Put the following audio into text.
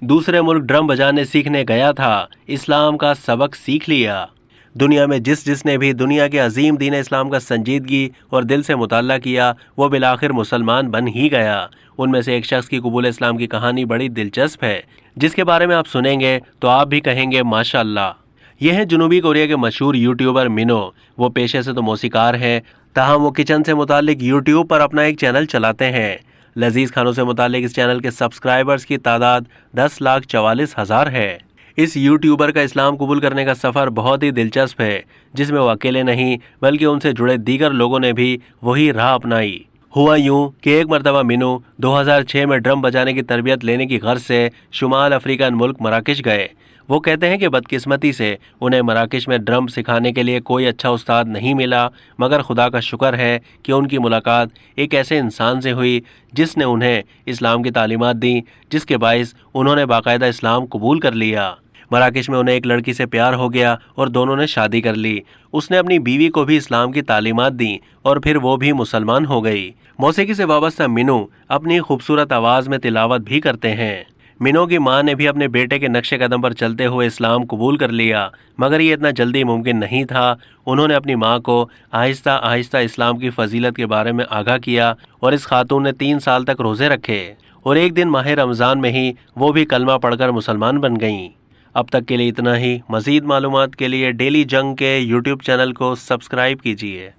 दूसरे मुल्क ड्रम बजाने सीखने गया था, इस्लाम का सबक सीख लिया। दुनिया में जिसने भी दुनिया के अजीम दीन इस्लाम का संजीदगी और दिल से मुताला किया, वो बिलाखिर मुसलमान बन ही गया। उनमें से एक शख्स की कबूल इस्लाम की कहानी बड़ी दिलचस्प है, जिसके बारे में आप सुनेंगे तो आप भी कहेंगे माशाअल्लाह। यह है जनूबी कोरिया के मशहूर यूट्यूबर मिनो। वो पेशे से तो मौसीकार हैं, ताहम वो किचन से मुतालिक यूट्यूब पर अपना एक चैनल चलाते हैं। लजीज खानों से मुतालिक इस चैनल के सब्सक्राइबर्स की तादाद 10,44,000 है। इस यूट्यूबर का इस्लाम कबूल करने का सफ़र बहुत ही दिलचस्प है, जिसमें वो अकेले नहीं बल्कि उनसे जुड़े दीगर लोगों ने भी वही राह अपनाई। हुआ यूं कि एक मरतबा मिनू 2006 में ड्रम बजाने की तरबियत लेने की गर्ज से शुमाल अफ्रीकन मुल्क मराकश गए। वो कहते हैं कि बदकिस्मती से उन्हें मराकश में ड्रम सिखाने के लिए कोई अच्छा उस्ताद नहीं मिला, मगर खुदा का शुक्र है कि उनकी मुलाकात एक ऐसे इंसान से हुई जिसने उन्हें इस्लाम की तालीमात दी, जिसके बाइस उन्होंने बाकायदा इस्लाम कबूल कर लिया। मराकश में उन्हें एक लड़की से प्यार हो गया और दोनों ने शादी कर ली। उसने अपनी बीवी को भी इस्लाम की तालीमात दी और फिर वो भी मुसलमान हो गई। मौसीकी से वाबस्ता मिनू अपनी खूबसूरत आवाज़ में तिलावत भी करते हैं। मिनो की मां ने भी अपने बेटे के नक्शे कदम पर चलते हुए इस्लाम कबूल कर लिया, मगर ये इतना जल्दी मुमकिन नहीं था। उन्होंने अपनी मां को आहिस्ता आहिस्ता इस्लाम की फजीलत के बारे में आगाह किया और इस खातून ने 3 साल तक रोज़े रखे और एक दिन माह रमज़ान में ही वो भी कलमा पढ़कर मुसलमान बन गईं। अब तक के लिए इतना ही। मज़ीद मालूमात के लिए डेली जंग के यूट्यूब चैनल को सब्सक्राइब कीजिए।